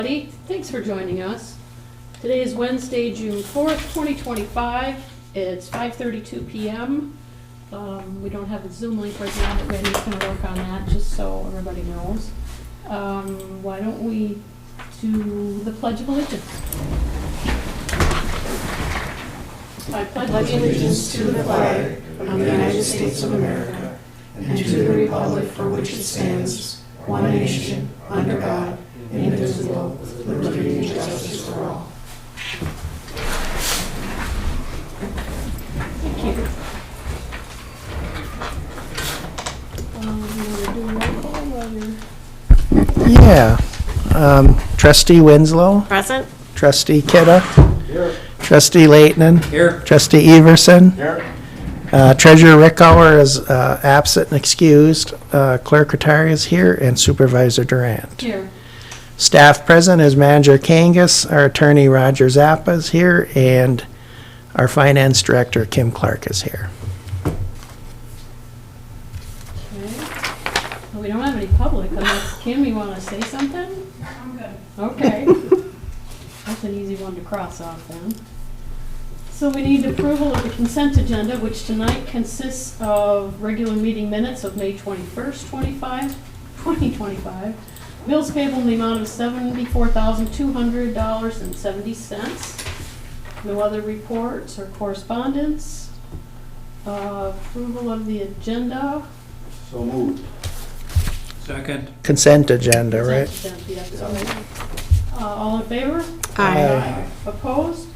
Thanks for joining us. Today is Wednesday, June 4th, 2025. It's 5:32 p.m. We don't have a Zoom link right now, but Randy's going to work on that just so everybody knows. Why don't we do the Pledge of Allegiance? I pledge allegiance to the flag of the United States of America and to the republic for which it stands, one nation, under God, indivisible, with liberty and justice for all. Thank you. You want to do a roll call while you're... Yeah. Trustee Winslow. Present. Trustee Kidda. Here. Trustee Leighton. Here. Trustee Everson. Here. Treasurer Rickauer is absent and excused. Clerk Rattari is here, and Supervisor Durant. Here. Staff present is Manager Kangas, our attorney Roger Zappa is here, and our finance director Kim Clark is here. Okay. Well, we don't have any public unless, Kim, you want to say something? I'm good. Okay. That's an easy one to cross off then. So we need approval of the consent agenda, which tonight consists of regular meeting minutes of May 21st, 2025. Bills payable in the amount of $74,200.70. No other reports or correspondence. Approval of the agenda. So moved. Second. Consent agenda, right? Consent agenda, yes, sorry. All in favor? Aye. Opposed?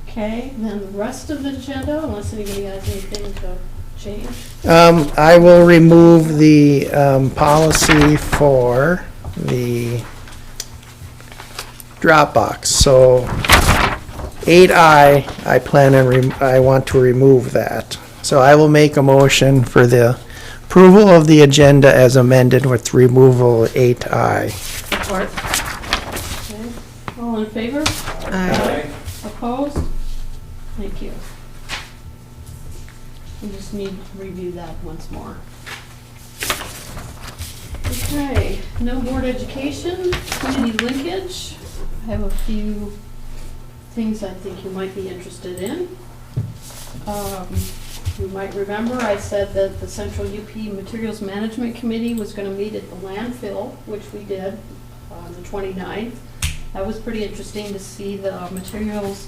Okay, then the rest of the agenda, unless anybody has anything to change. I will remove the policy for the Dropbox. So 8I, I want to remove that. So I will make a motion for the approval of the agenda as amended with removal of 8I. Support. Okay, all in favor? Aye. Opposed? Thank you. We just need to review that once more. Okay, no board education, community linkage. I have a few things I think you might be interested in. You might remember I said that the Central UP Materials Management Committee was going to meet at the landfill, which we did on the 29th. That was pretty interesting to see the materials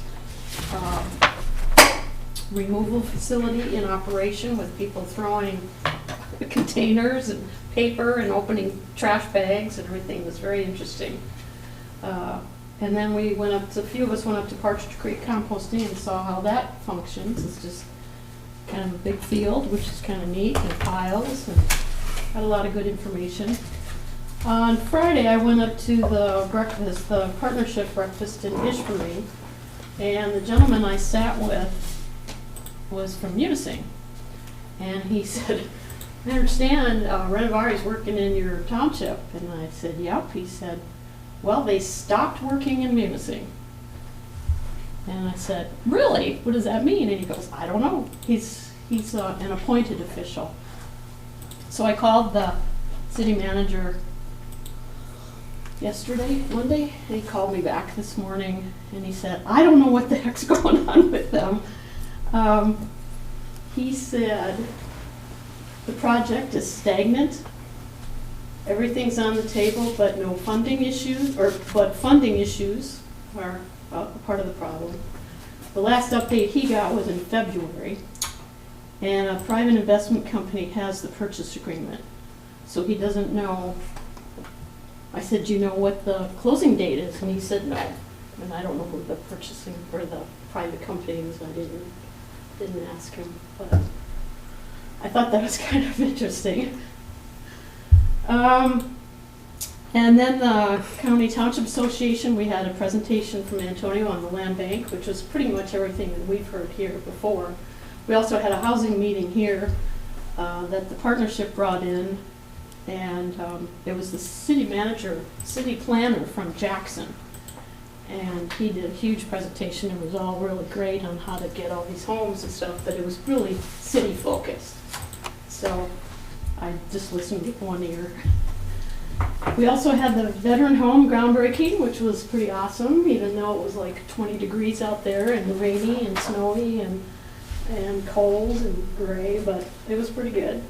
removal facility in operation with people throwing containers and paper and opening trash bags and everything. It was very interesting. And then we went up to, a few of us went up to Partridge Creek Composting and saw how that functions. It's just kind of a big field, which is kind of neat, and piles, and had a lot of good information. On Friday, I went up to the breakfast, the partnership breakfast in Ishbury, and the gentleman I sat with was from Munising, and he said, I understand Renovari's working in your township. And I said, yep. He said, well, they stopped working in Munising. And I said, really? What does that mean? And he goes, I don't know. He's an appointed official. So I called the city manager Monday, and he called me back this morning, and he said, I don't know what the heck's going on with them. He said the project is stagnant. Everything's on the table, but no funding issues, but funding issues are part of the problem. The last update he got was in February, and a private investment company has the purchase agreement, so he doesn't know. I said, do you know what the closing date is? And he said no. And I don't know who the purchasing or the private company was. I didn't ask him, but I thought that was kind of interesting. And then the County Township Association, we had a presentation from Antonio on the land bank, which was pretty much everything that we've heard here before. We also had a housing meeting here that the partnership brought in, and it was the city planner from Jackson. And he did a huge presentation. It was all really great on how to get all these homes and stuff, but it was really city focused. So I just listened with one ear. We also had the veteran home groundbreaking, which was pretty awesome, even though it was like 20 degrees out there and rainy and snowy and cold and gray, but it was pretty good.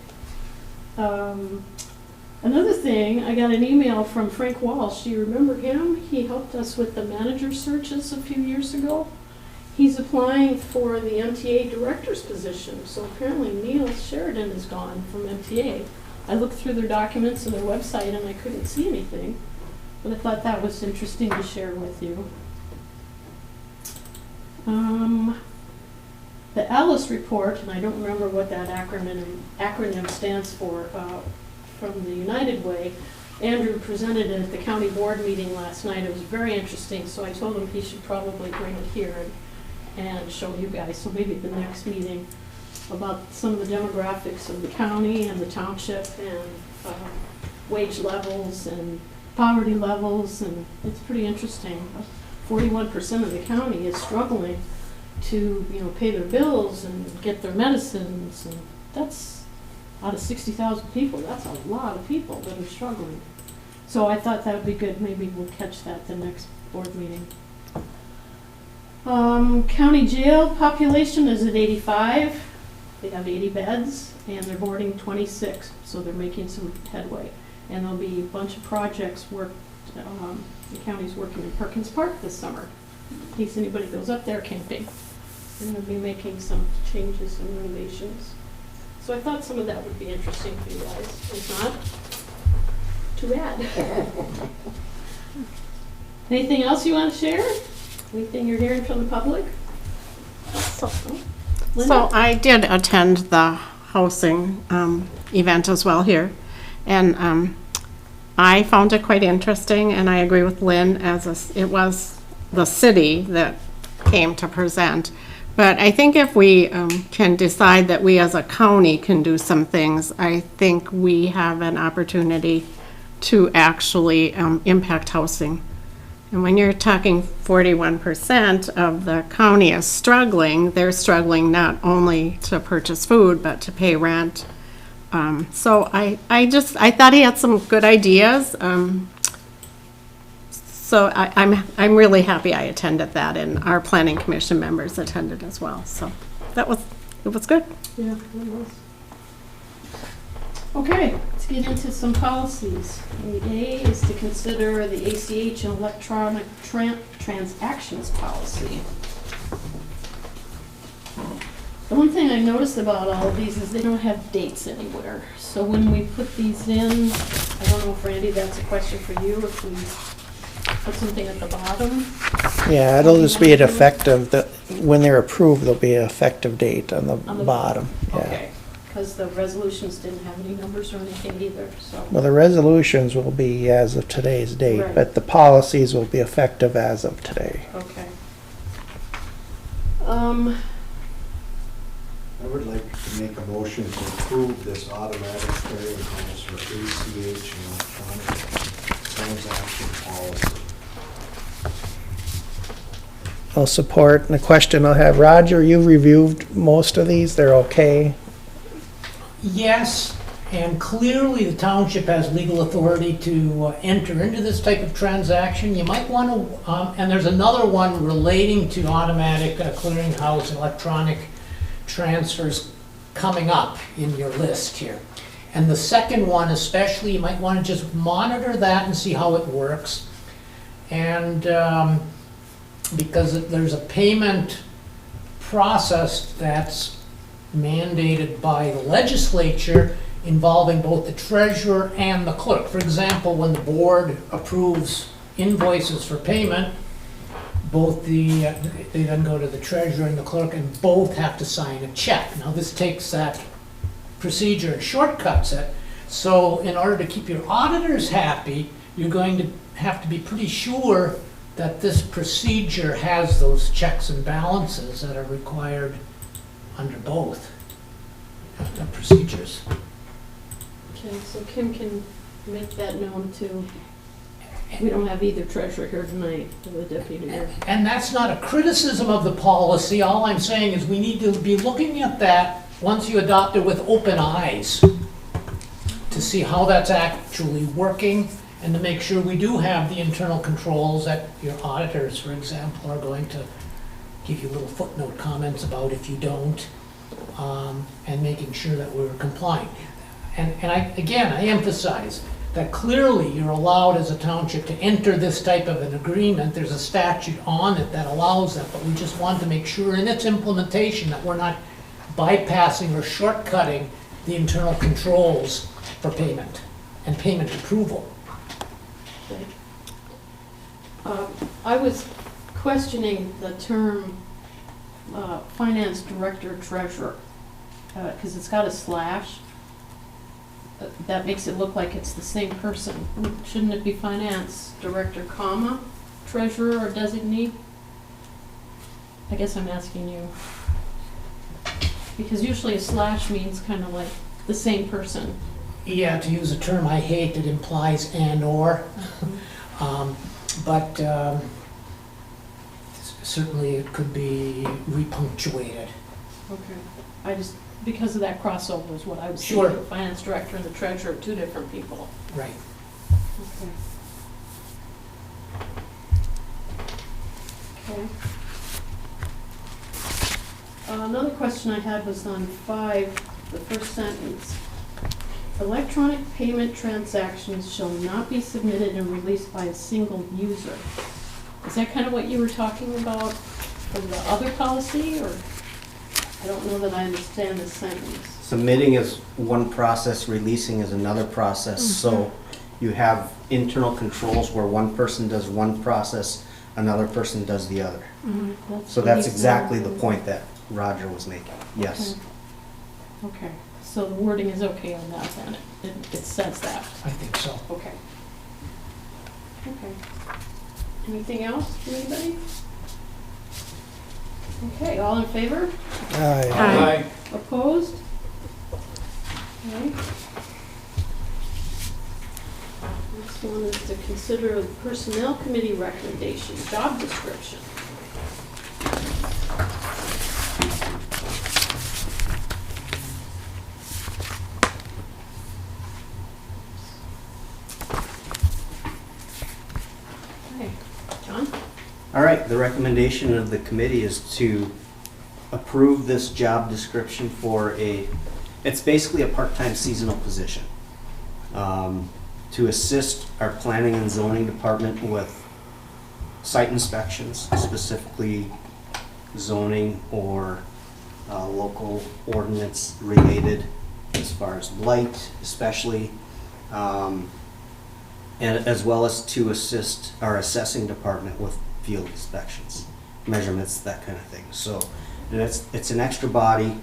Another thing, I got an email from Frank Walsh. Do you remember him? He helped us with the manager searches a few years ago. He's applying for the MTA director's position, so apparently Neil Sheridan is gone from MTA. I looked through their documents and their website and I couldn't see anything, but I thought that was interesting to share with you. The Alice report, and I don't remember what that acronym stands for, from the United Way. Andrew presented it at the county board meeting last night. It was very interesting, so I told him he should probably bring it here and show you guys. So maybe at the next meeting, about some of the demographics of the county and the township and wage levels and poverty levels, and it's pretty interesting. 41% of the county is struggling to, pay their bills and get their medicines, and that's out of 60,000 people. That's a lot of people that are struggling. So I thought that would be good. Maybe we'll catch that the next board meeting. County jail population is at 85. They have 80 beds, and they're boarding 26, so they're making some headway. And there'll be a bunch of projects worked, the county's working in Perkins Park this summer, in case anybody goes up there camping. And they'll be making some changes and renovations. So I thought some of that would be interesting for you guys. If not, too bad. Anything else you want to share? Anything you're hearing from the public? Linda? So I did attend the housing event as well here, and I found it quite interesting, and I agree with Lynn, it was the city that came to present. But I think if we can decide that we as a county can do some things, I think we have an opportunity to actually impact housing. And when you're talking 41% of the county is struggling, they're struggling not only to purchase food, but to pay rent. So I thought he had some good ideas. So I'm really happy I attended that, and our planning commission members attended as well. So it was good. Yeah, it was. Okay, let's get into some policies. 8A is to consider the ACH and electronic transactions policy. The one thing I noticed about all of these is they don't have dates anywhere. So when we put these in, I don't know if Randy, that's a question for you, if we put something at the bottom. Yeah, it'll just be an effective, when they're approved, there'll be an effective date on the bottom. Yeah. Okay, because the resolutions didn't have any numbers or anything either, so. Well, the resolutions will be as of today's date, Right. but the policies will be effective as of today. Okay. I would like to make a motion to approve this automatic clearinghouse for ACH and electronic transaction policy. I'll support. And the question I'll have, Roger, you've reviewed most of these, they're okay? Yes, and clearly the township has legal authority to enter into this type of transaction. You might want to, and there's another one relating to automatic clearinghouse and electronic transfers coming up in your list here. And the second one especially, you might want to just monitor that and see how it works. And because there's a payment process that's mandated by the legislature involving both the treasurer and the clerk. For example, when the board approves invoices for payment, they then go to the treasurer and the clerk, and both have to sign a check. Now this takes that procedure and shortcuts it. So in order to keep your auditors happy, you're going to have to be pretty sure that this procedure has those checks and balances that are required under both procedures. Okay, so Kim can make that known too. We don't have either treasurer here tonight, or the deputy here. And that's not a criticism of the policy. All I'm saying is we need to be looking at that once you adopt it with open eyes to see how that's actually working and to make sure we do have the internal controls that your auditors, for example, are going to give you little footnote comments about if you don't, and making sure that we're compliant. And I emphasize that clearly you're allowed as a township to enter this type of an agreement. There's a statute on it that allows that, but we just want to make sure in its implementation that we're not bypassing or shortcutting the internal controls for payment and payment approval. I was questioning the term finance director treasurer, because it's got a slash. That makes it look like it's the same person. Shouldn't it be finance director, comma, treasurer or designee? I guess I'm asking you. Because usually a slash means kind of like the same person. Yeah, to use a term I hate that implies and or, but certainly it could be repunctuated. Okay. I just, because of that crossover is what I was Sure. thinking. The finance director and the treasurer are two different people. Right. Okay. Okay. Another question I had was on 5, the first sentence. Electronic payment transactions shall not be submitted and released by a single user. Is that kind of what you were talking about from the other policy, or? I don't know that I understand this sentence. Submitting is one process, releasing is another process. So you have internal controls where one person does one process, another person does the other. So what that's he said. exactly the point that Roger was making, yes. Okay, so the wording is okay on that then, it says that, I think so. okay. Okay. Anything else, from anybody? Okay, all in favor? Aye. Aye. Opposed? Okay. Next one is to consider the Personnel Committee recommendation, job description. Okay, John? All right, the recommendation of the committee is to approve this job description for it's basically a part-time seasonal position. To assist our planning and zoning department with site inspections, specifically zoning or local ordinance related, as far as blight especially, and as well as to assist our assessing department with field inspections, measurements, that kind of thing. So it's an extra body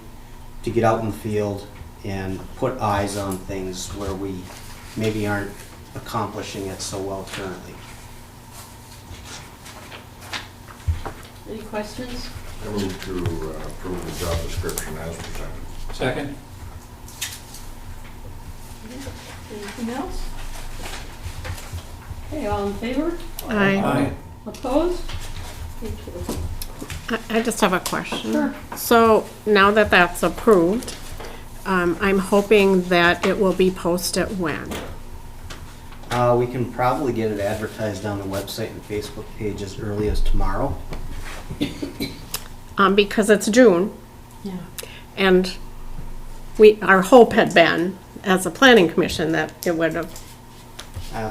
to get out in the field and put eyes on things where we maybe aren't accomplishing it so well currently. Any questions? I move to approve the job description as presented. Second? Anything else? Okay, all in favor? I Opposed? Thank you. I just have a question. Sure. So now that that's approved, I'm hoping that it will be posted when? We can probably get it advertised on the website and Facebook page as early as tomorrow. Because it's June, Yeah. and our hope had been, as a planning commission, that it would have,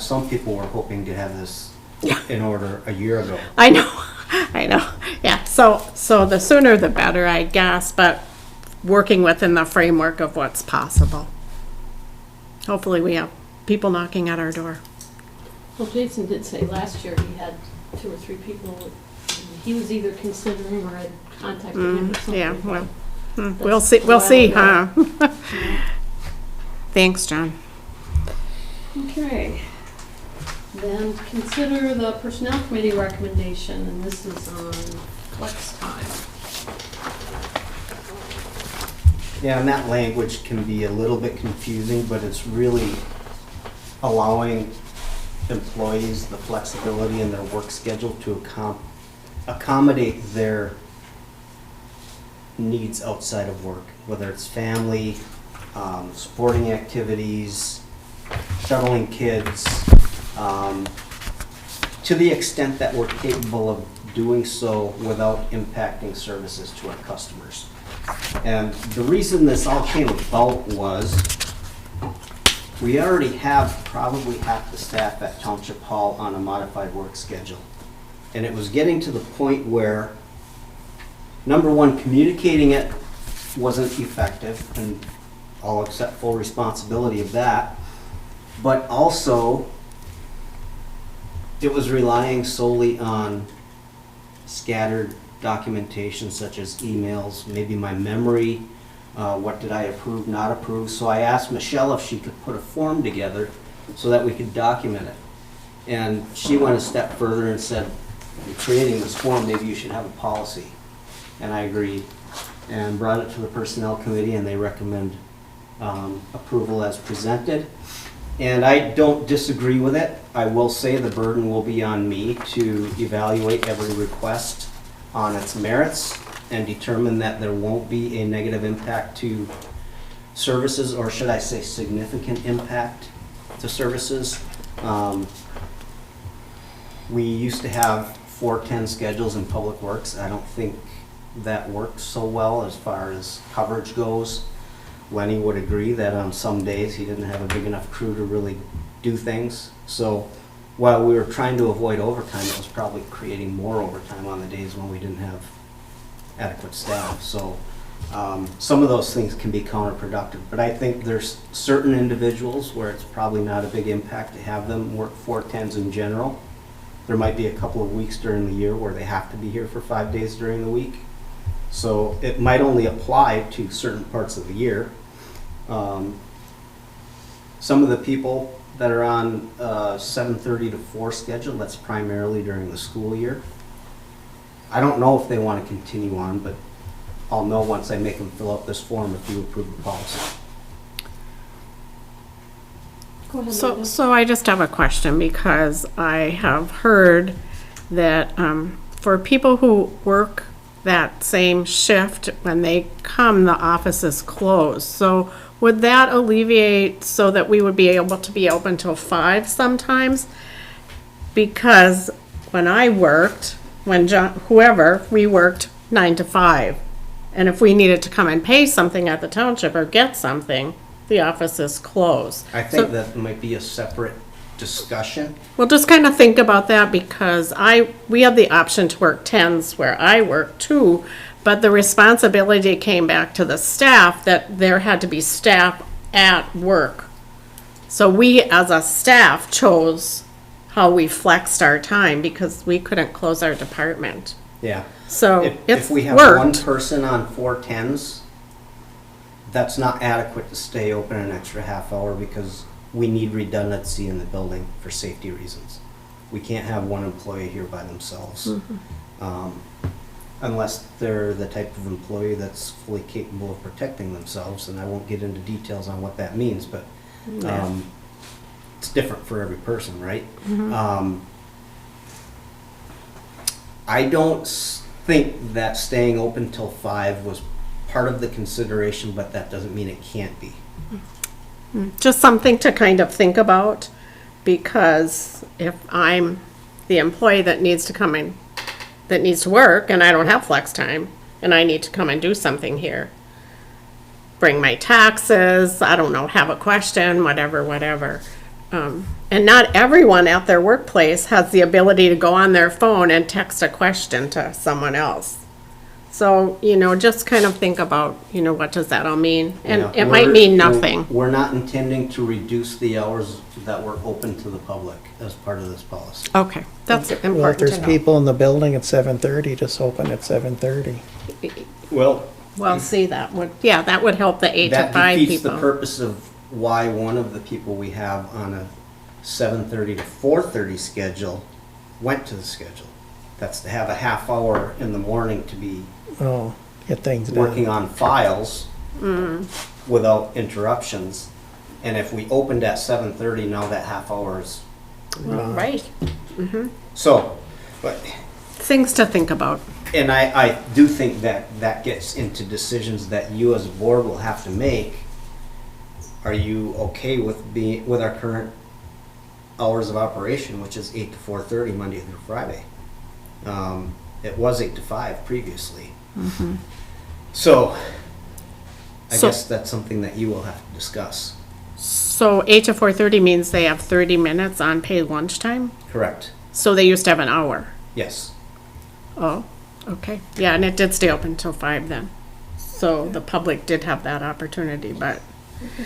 Some people were hoping to have this Yeah. in order a year ago. I know, yeah, so the sooner the better, I guess, but working within the framework of what's possible. Hopefully we have people knocking at our door. Well, Jason did say last year he had 2 or 3 people, he was either considering or had contacted him or something. Yeah, well, That's we'll see, a while ago. huh? Thanks, John. Okay. Then consider the Personnel Committee recommendation, and this is on flex time. Yeah, and that language can be a little bit confusing, but it's really allowing employees the flexibility in their work schedule to accommodate their needs outside of work, whether it's family, sporting activities, shuttling kids, to the extent that we're capable of doing so without impacting services to our customers. And the reason this all came about was we already have probably half the staff at Township Hall on a modified work schedule. And it was getting to the point where, number one, communicating it wasn't effective, and I'll accept full responsibility of that. But also, it was relying solely on scattered documentation such as emails, maybe my memory, what did I approve, not approve. So I asked Michelle if she could put a form together so that we could document it. And she went a step further and said, "You're creating this form, maybe you should have a policy." And I agreed, and brought it to the Personnel Committee, and they recommend approval as presented. And I don't disagree with it. I will say the burden will be on me to evaluate every request on its merits and determine that there won't be a negative impact to services, or should I say significant impact to services. We used to have 4-10 schedules in Public Works. I don't think that works so well as far as coverage goes. Lenny would agree that on some days he didn't have a big enough crew to really do things. So while we were trying to avoid overtime, it was probably creating more overtime on the days when we didn't have adequate staff. So some of those things can be counterproductive. But I think there's certain individuals where it's probably not a big impact to have them work 4-10s in general. There might be a couple of weeks during the year where they have to be here for 5 days during the week. So it might only apply to certain parts of the year. Some of the people that are on 7:30 to 4 schedule, that's primarily during the school year. I don't know if they want to continue on, but I'll know once I make them fill out this form if you approve the policy. Go ahead, So, Linda. so I just have a question, because I have heard that for people who work that same shift, when they come, the office is closed. So would that alleviate so that we would be able to be open till 5 sometimes? Because when I worked, when John, whoever, we worked 9 to 5. And if we needed to come and pay something at the township or get something, the office is closed. I think that might be a separate discussion. Well, just kind of think about that, because we have the option to work 10s where I work too, but the responsibility came back to the staff that there had to be staff at work. So we, as a staff, chose how we flexed our time because we couldn't close our department. Yeah. So If it's we have one worked. person on 4-10s, that's not adequate to stay open an extra half hour because we need redundancy in the building for safety reasons. We can't have one employee here by themselves. Unless they're the type of employee that's fully capable of protecting themselves, and I won't get into details on what that means, but it's different for every person, right? I don't think that staying open till 5 was part of the consideration, but that doesn't mean it can't be. Just something to kind of think about, because if I'm the employee that needs to come in, that needs to work, and I don't have flex time, and I need to come and do something here, bring my taxes, I don't know, have a question, whatever. And not everyone at their workplace has the ability to go on their phone and text a question to someone else. So, just kind of think about, what does that all mean? And Yeah, it might mean nothing. We're not intending to reduce the hours that we're open to the public as part of this policy. Okay, that's Well, if important there's to know. people in the building at 7:30, just open at 7:30. Well, Well, see, that would help the 8 to that 5 defeats the people. purpose of why one of the people we have on a 7:30 to 4:30 schedule went to the schedule. That's to have a half hour in the morning to be Oh, get things working done. on files without interruptions. And if we opened at 7:30, now that half hour is, Right, so, but, things to think about. and I do think that that gets into decisions that you as a board will have to make. Are you okay with our current hours of operation, which is 8 to 4:30 Monday through Friday. It was 8 to 5 previously. So I So- guess that's something that you will have to discuss. So 8 to 4:30 means they have 30 minutes on paid lunchtime? Correct. So they used to have an hour? Yes. Oh, okay. Yeah, and it did stay open until 5 then. So the public did have that opportunity, but,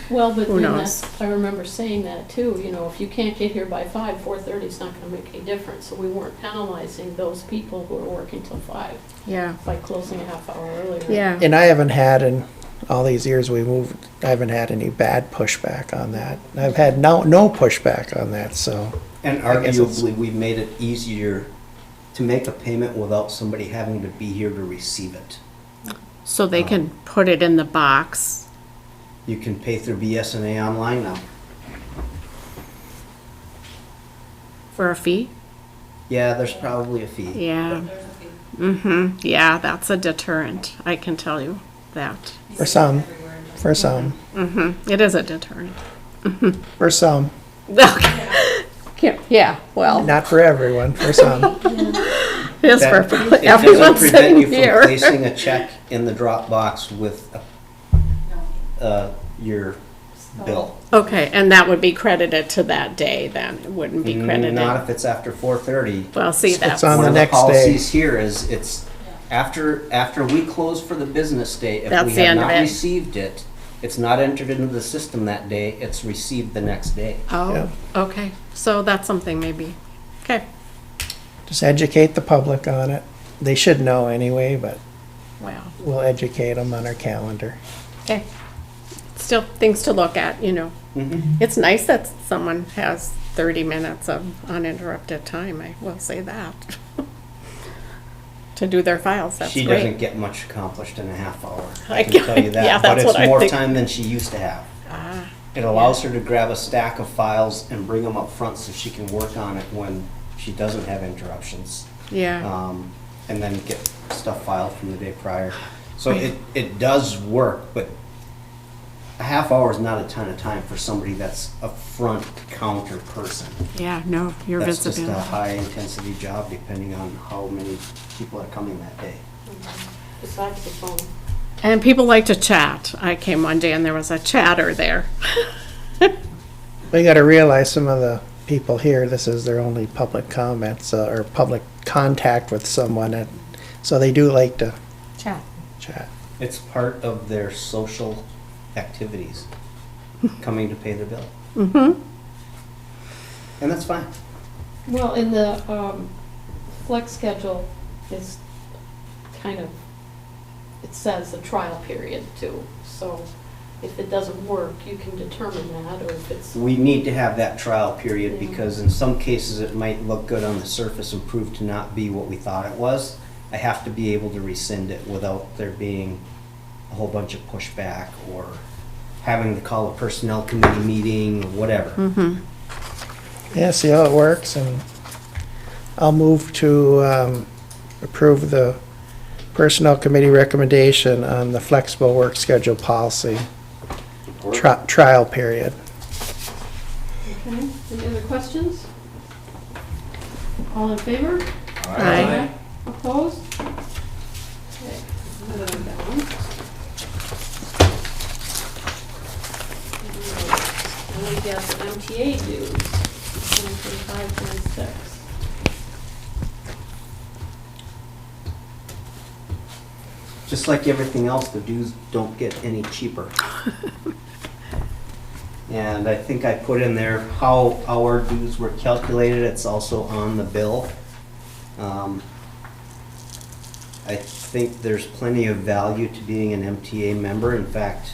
Well, but Who then knows? that's, I remember saying that too, you know, if you can't get here by 5, 4:30 is not gonna make any difference. So we weren't penalizing those people who are working till 5 yeah, by closing a half hour earlier. yeah. And I haven't had, in all these years we moved, I haven't had any bad pushback on that. I've had no pushback on that, so. And I guess it's- arguably, we made it easier to make a payment without somebody having to be here to receive it. So they can put it in the box. You can pay through BSNA online now. For a fee? Yeah, there's probably a fee. Yeah. Mm-hmm. Yeah, that's a deterrent. I can tell you that. For some, for some, Mm-hmm. It is a deterrent. for some, Yeah, well, not for everyone, for some. it is for That- everyone It doesn't prevent sitting you from here. placing a check in the drop box with your bill. Okay, and that would be credited to that day then? It wouldn't be credited? Not if it's after 4:30. Well, see, that's, on the One of next day. policies here is it's after we close for the business day, if That's we the have end of not it. received it, it's not entered into the system that day, it's received the next day. oh, okay. So that's something maybe, okay, Just educate the public on it. They should know anyway, but well, we'll educate them on our calendar. okay. Still things to look at, you know. Mhm. It's nice that someone has 30 minutes of uninterrupted time, I will say that. To do their files, that's She great. doesn't get much accomplished in a half hour, I I can tell you that. yeah, that's what I But it's more think. time than she used to have. Ah, It allows her to grab a stack of files and bring them up front so she can work on it when she doesn't have interruptions. yeah, And then get stuff filed from the day prior. So it does work, but a half hour is not a ton of time for somebody that's a front counter person. yeah, no, your That's just a visibility. high-intensity job depending on how many people are coming that day. Besides the phone. And people like to chat. I came one day and there was a chatter there. We gotta realize some of the people here, this is their only public comments, or public contact with someone, and so they do like to Chat. chat. It's part of their social activities, coming to pay their bill. Mm-hmm. And that's fine. Well, in the flex schedule is kind of, it says a trial period too. So if it doesn't work, you can determine that, or if it's, We need to have that trial period Yeah. because in some cases it might look good on the surface and prove to not be what we thought it was. I have to be able to rescind it without there being a whole bunch of pushback or having to call a personnel committee meeting or whatever. Mm-hmm. Yeah, see how it works, and I'll move to approve the Personnel Committee recommendation on the flexible work schedule policy trial period. okay, any other questions? All in favor? Aye. Opposed? Okay, moving down. And we get the MTA dues, 2025, 26. Just like everything else, the dues don't get any cheaper. And I think I put in there how our dues were calculated, it's also on the bill. I think there's plenty of value to being an MTA member. In fact,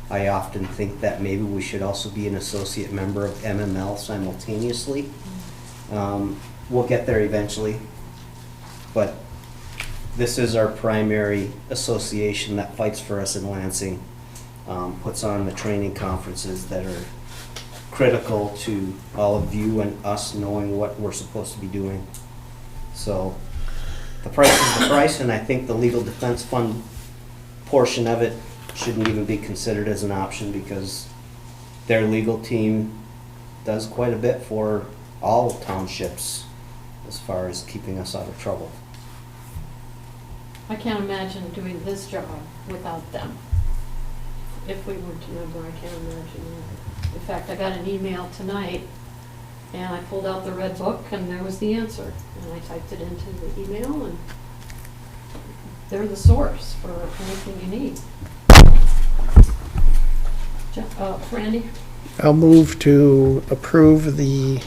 I often think that maybe we should also be an associate member of MML simultaneously. We'll get there eventually, but this is our primary association that fights for us in Lansing, puts on the training conferences that are critical to all of you and us knowing what we're supposed to be doing. So the price is the price, and I think the legal defense fund portion of it shouldn't even be considered as an option because their legal team does quite a bit for all townships as far as keeping us out of trouble. I can't imagine doing this job without them. If we weren't a member, I can't imagine that. In fact, I got an email tonight, and I pulled out the red book, and there was the answer. And I typed it into the email, and they're the source for anything you need. Randy? I'll move to approve the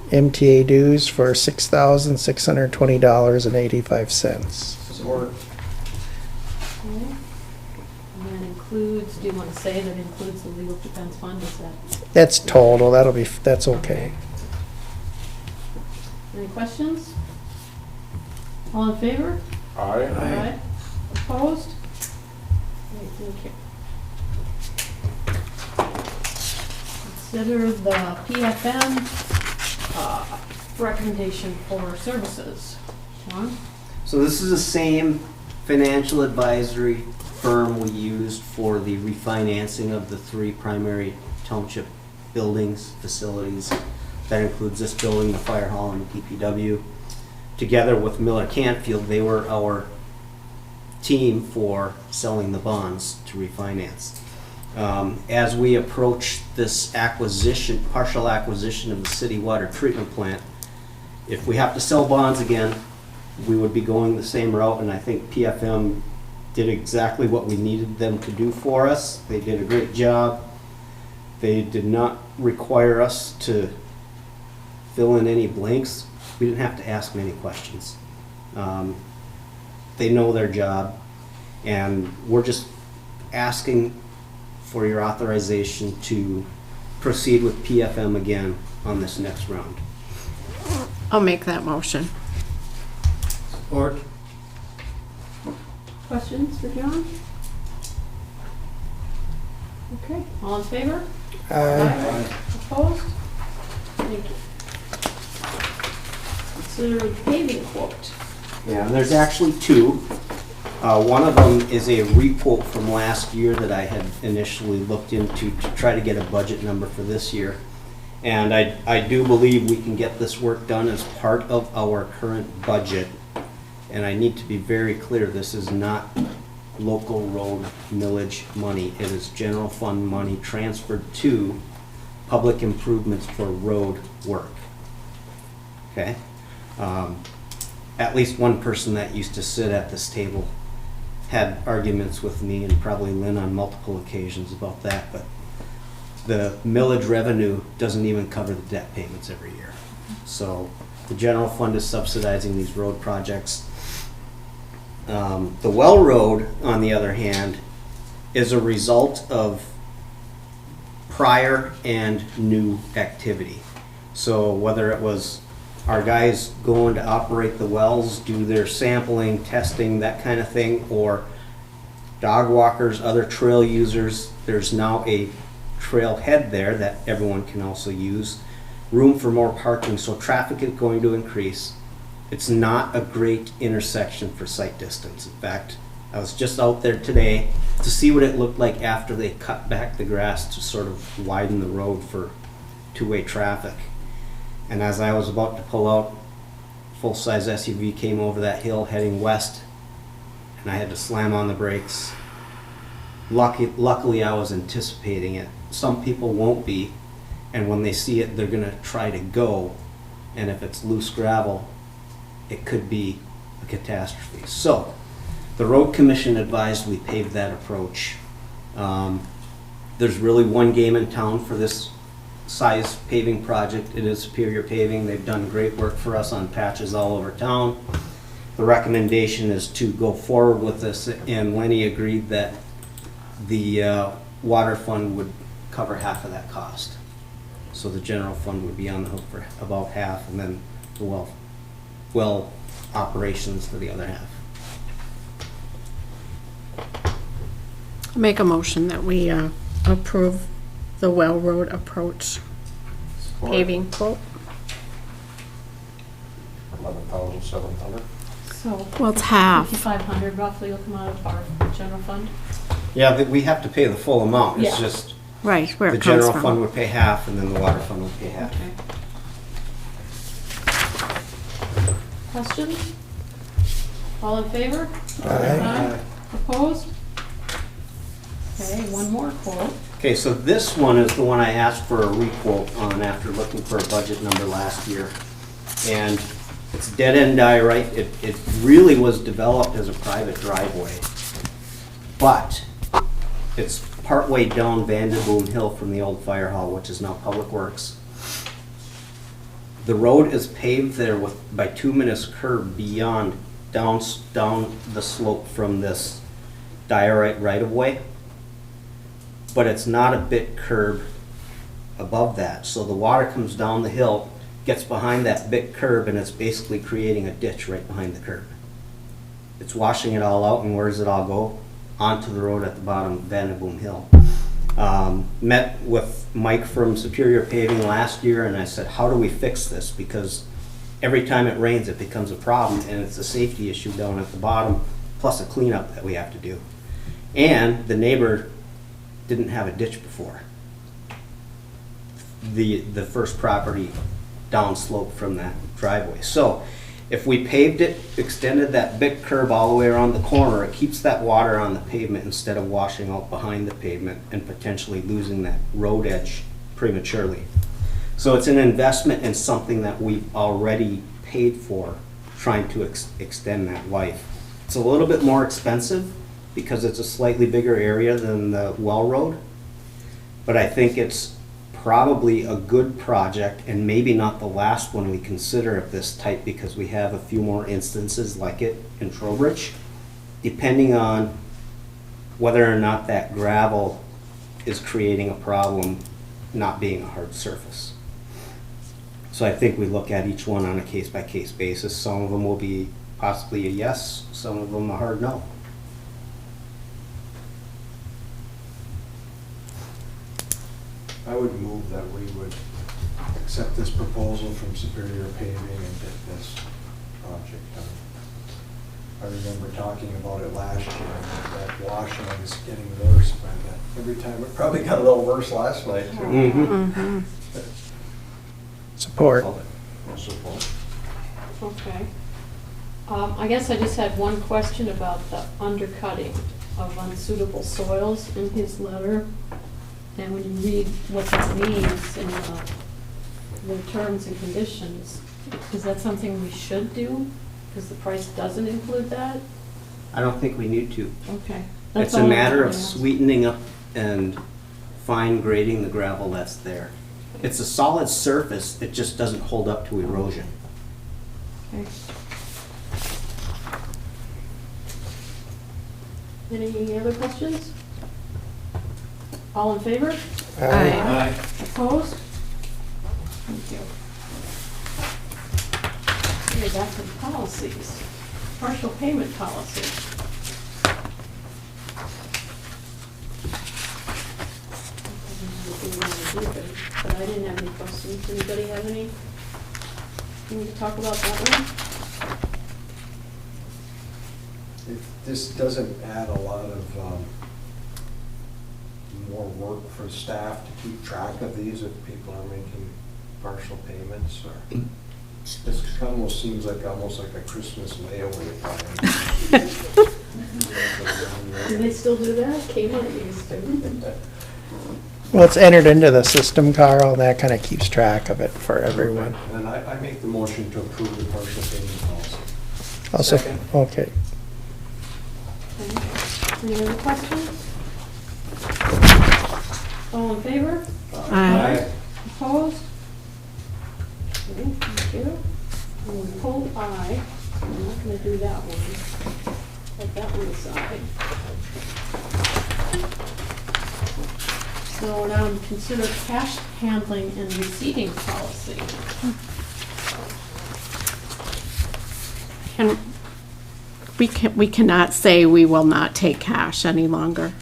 MTA dues for $6,620.85. Support. Okay. And that includes, do you want to say that includes the legal defense fund, is that? That's total, that's okay. Any questions? All in favor? Aye. Opposed? Okay, thank you. Consider the PFM recommendation for services. John? So this is the same financial advisory firm we used for the refinancing of the 3 primary township buildings, facilities. That includes this building, the fire hall, and the DPW. Together with Miller Canfield, they were our team for selling the bonds to refinance. As we approach this acquisition, partial acquisition of the city water treatment plant, if we have to sell bonds again, we would be going the same route, and I think PFM did exactly what we needed them to do for us. They did a great job. They did not require us to fill in any blanks. We didn't have to ask many questions. They know their job, and we're just asking for your authorization to proceed with PFM again on this next round. I'll make that motion. Support. Questions for John? Okay, all in favor? Aye. Opposed? Thank you. Consider the paving quote. Yeah, and there's actually 2. One of them is a requote from last year that I had initially looked into to try to get a budget number for this year. And I do believe we can get this work done as part of our current budget. And I need to be very clear, this is not local road millage money. It is general fund money transferred to public improvements for road work. Okay? At least one person that used to sit at this table had arguments with me, and probably Lynn on multiple occasions about that, but the millage revenue doesn't even cover the debt payments every year. So the general fund is subsidizing these road projects. The well road, on the other hand, is a result of prior and new activity. So whether it was our guys going to operate the wells, do their sampling, testing, that kind of thing, or dog walkers, other trail users, there's now a trailhead there that everyone can also use. Room for more parking, so traffic is going to increase. It's not a great intersection for sight distance. In fact, I was just out there today to see what it looked like after they cut back the grass to sort of widen the road for two-way traffic. And as I was about to pull out, full-size SUV came over that hill heading west, and I had to slam on the brakes. Luckily, I was anticipating it. Some people won't be, and when they see it, they're gonna try to go, and if it's loose gravel, it could be a catastrophe. So, the road commission advised we pave that approach. There's really one game in town for this size paving project. It is Superior Paving. They've done great work for us on patches all over town. The recommendation is to go forward with this, and Lenny agreed that the water fund would cover half of that cost. So the general fund would be on the hook for about half, and then the well operations for the other half. Make a motion that we approve the Well Road approach paving quote. $11,700. So Well, it's half. 5,500 roughly will come out of our general fund. Yeah, we have to pay the full amount. It's Yeah. just Right, where the it comes general from. fund would pay half, and then the water fund would pay half. Okay. Questions? All in favor? Aye. Opposed? Okay, one more quote. Okay, so this one is the one I asked for a requote on after looking for a budget number last year. And it's dead end diorite. It really was developed as a private driveway. But it's partway down Vanderboom Hill from the old fire hall, which is now Public Works. The road is paved there with bituminous curb beyond, down the slope from this diorite right-of-way. But it's not a bit curb above that. So the water comes down the hill, gets behind that bit curb, and it's basically creating a ditch right behind the curb. It's washing it all out, and where does it all go? Onto the road at the bottom of Vanderboom Hill. Met with Mike from Superior Paving last year, and I said, how do we fix this? Because every time it rains, it becomes a problem, and it's a safety issue down at the bottom, plus a cleanup that we have to do. And the neighbor didn't have a ditch before. The first property downslope from that driveway. So if we paved it, extended that big curb all the way around the corner, it keeps that water on the pavement instead of washing out behind the pavement and potentially losing that road edge prematurely. So it's an investment in something that we've already paid for, trying to extend that life. It's a little bit more expensive because it's a slightly bigger area than the well road, but I think it's probably a good project and maybe not the last one we consider of this type, because we have a few more instances like it in Trowbridge, depending on whether or not that gravel is creating a problem, not being a hard surface. So I think we look at each one on a case-by-case basis. Some of them will be possibly a yes, some of them a hard no. I would move that we would accept this proposal from Superior Paving and get this project done. I remember talking about it last year, and that washing is getting worse, but every time, it probably got a little worse last night too. Mm-hmm. Support. No support. Okay. I guess I just had one question about the undercutting of unsuitable soils in his letter. And when you read what that means in the terms and conditions, is that something we should do? Because the price doesn't include that? I don't think we need to. Okay. It's a matter of sweetening up and fine grading the gravel that's there. It's a solid surface, it just doesn't hold up to erosion. Okay. Any other questions? All in favor? Aye. Opposed? Thank you. Okay, back to the policies. Partial payment policy. But I didn't have any questions. Anybody have any? Can we talk about that one? This doesn't add a lot of more work for staff to keep track of these if people are making partial payments, or this almost seems like a Christmas layaway plan. Do they still do that? Kmart used to. Well, it's entered into the system, Carl, and that kind of keeps track of it for everyone. And I make the motion to approve the partial payment policy. Also, Second. okay. Any other questions? All in favor? Aye. Opposed? Okay, thank you. And we pulled I, so I'm not gonna do that one. Let that one aside. So now consider cash handling and receiving policy. And we cannot say we will not take cash any longer.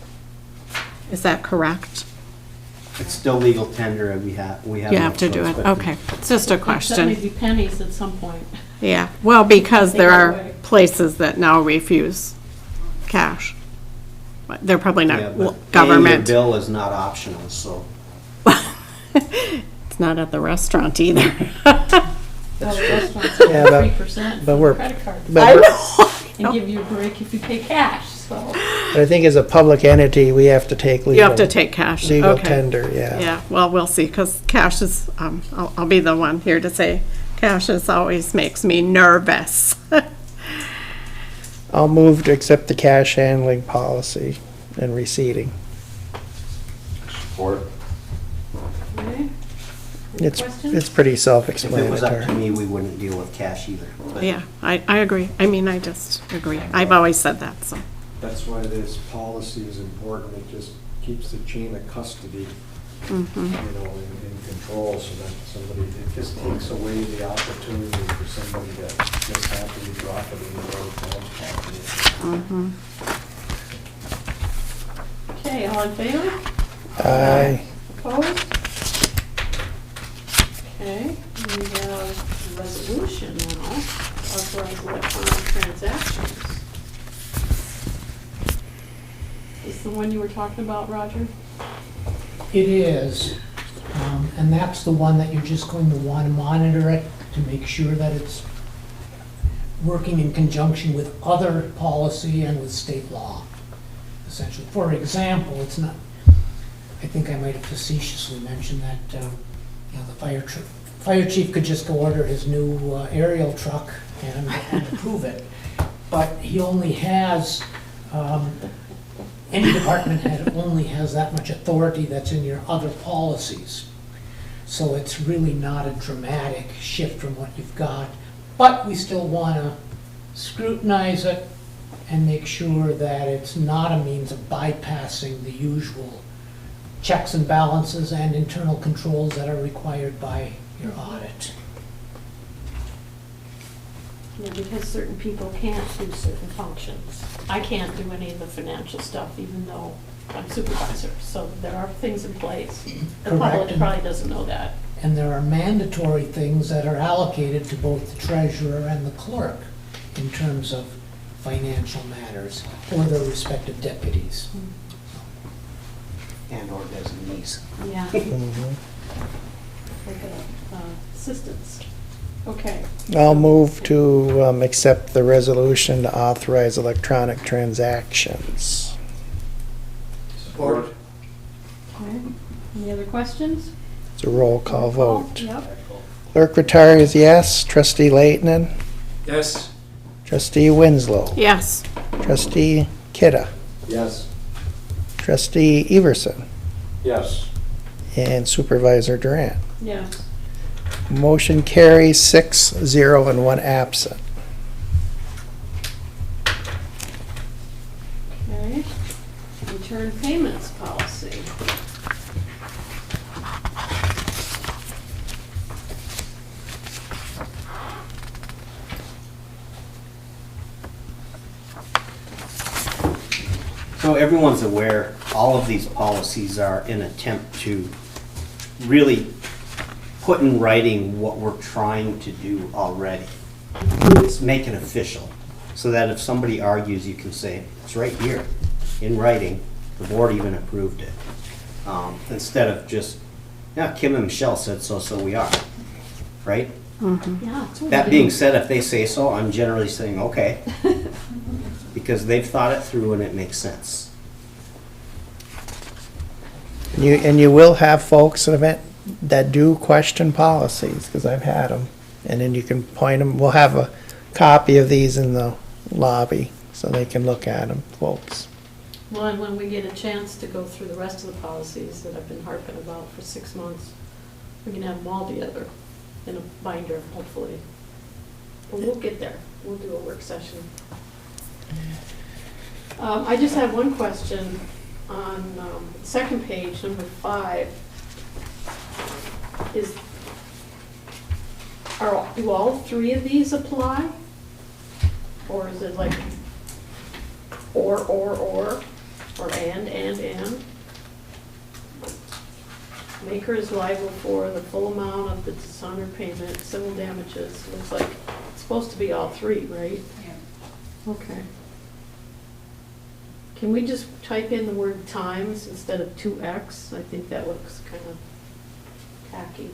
Is that correct? It's still legal tender and we have You no have to do choice it, but to- okay. It's just a That may question. be pennies at some point. Yeah, well, because there Take it are away. places that now refuse cash. But they're probably Yeah, not but government. paying your bill is not optional, so. It's not at the restaurant either. Well, the restaurants Yeah, have but- 3% but for we're- credit cards. But And give you a break if you pay cash, so. I think as a public entity, we have to take legal. You have to take cash, Legal okay. tender, yeah. Yeah, well, we'll see, because cash is, I'll be the one here to say, cash is always makes me nervous. I'll move to accept the cash handling policy and receipting. Support. Okay. Any It's questions? pretty If it was up to self-explanatory. me, we wouldn't deal with cash either. But Yeah, I agree. I mean, I just agree. I've always said that, so. That's why this policy is important. It just keeps the chain of custody, you know, in control so that somebody, it just takes away the opportunity for somebody to just happily drop it in the road town's property. Okay, all in favor? Aye. Opposed? Okay, we have a resolution now, authorized electronic transactions. Is this the one you were talking about, Roger? It is, and that's the one that you're just going to want to monitor it to make sure that it's working in conjunction with other policy and with state law, essentially. For example, it's not, I think I might have facetiously mentioned that, you know, the fire chief could just go order his new aerial truck and approve it, but he only has, any department head only has that much authority that's in your other policies. So it's really not a dramatic shift from what you've got, but we still want to scrutinize it and make sure that it's not a means of bypassing the usual checks and balances and internal controls that are required by your audit. Yeah, because certain people can't do certain functions. I can't do any of the financial stuff, even though I'm supervisor, so there are things in place. The Correct. public probably doesn't know that. And there are mandatory things that are allocated to both the treasurer and the clerk in terms of financial matters or their respective deputies. And or designees. Yeah. Mhm. Like assistants. Okay, I'll move to accept the resolution to authorize electronic transactions. Support. okay. Any other questions? It's a roll call vote. Yep. Clerk retires, yes. Trustee Leighton, Yes. trustee Winslow, Yes, trustee Kidda, Yes. trustee Everson, Yes. and supervisor Durant. Yes. Motion carries 6-0 and 1 absent. Okay. Return payments policy. So everyone's aware, all of these policies are an attempt to really put in writing what we're trying to do already. It's make it official, so that if somebody argues, you can say, it's right here, in writing, the board even approved it. Instead of just, yeah, Kim and Michelle said so, so we are, right? Yeah. that's what That we being do. said, if they say so, I'm generally saying, okay, because they've thought it through and it makes sense. And you will have folks that do question policies, because I've had them. And then you can point them, we'll have a copy of these in the lobby, so they can look at them, folks. Well, and when we get a chance to go through the rest of the policies that I've been harping about for 6 months, we can have them all together in a binder, hopefully. But we'll get there. We'll do a work session. I just have one question on second page, number 5. Do all 3 of these apply? Or is it like or, and? Maker is liable for the full amount of the dishonored payment, civil damages. Looks like it's supposed to be all 3, right? Yeah. Okay. Can we just type in the word times instead of 2x? I think that looks kind of tacky.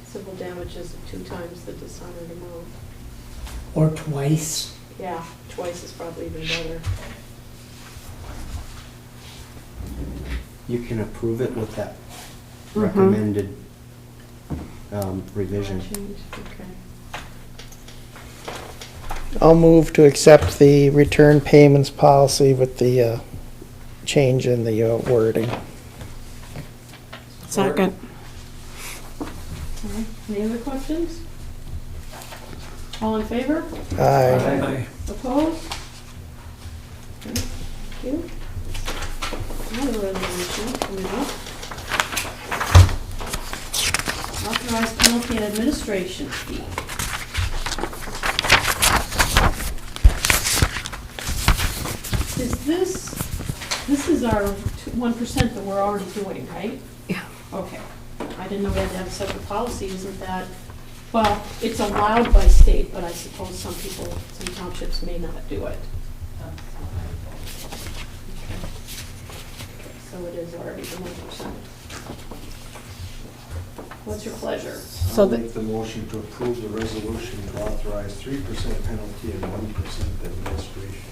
civil damages of 2 times the dishonored amount. Or twice. Yeah, twice is probably even better. You can approve it with that recommended revision. Change, okay. I'll move to accept the return payments policy with the change in the wording. Second. Okay. Any other questions? All in favor? Aye. Opposed? Okay, thank you. Another resolution coming up. Authorized penalty and administration fee. Is this is our 1% that we're already doing, right? Yeah. Okay. I didn't know we had to have a separate policy, isn't that? Well, it's allowed by state, but I suppose some people, some townships may not do it. So it is already the 1%. What's your pleasure? So I'll the- make the motion to approve the resolution to authorize 3% penalty and 1% administration.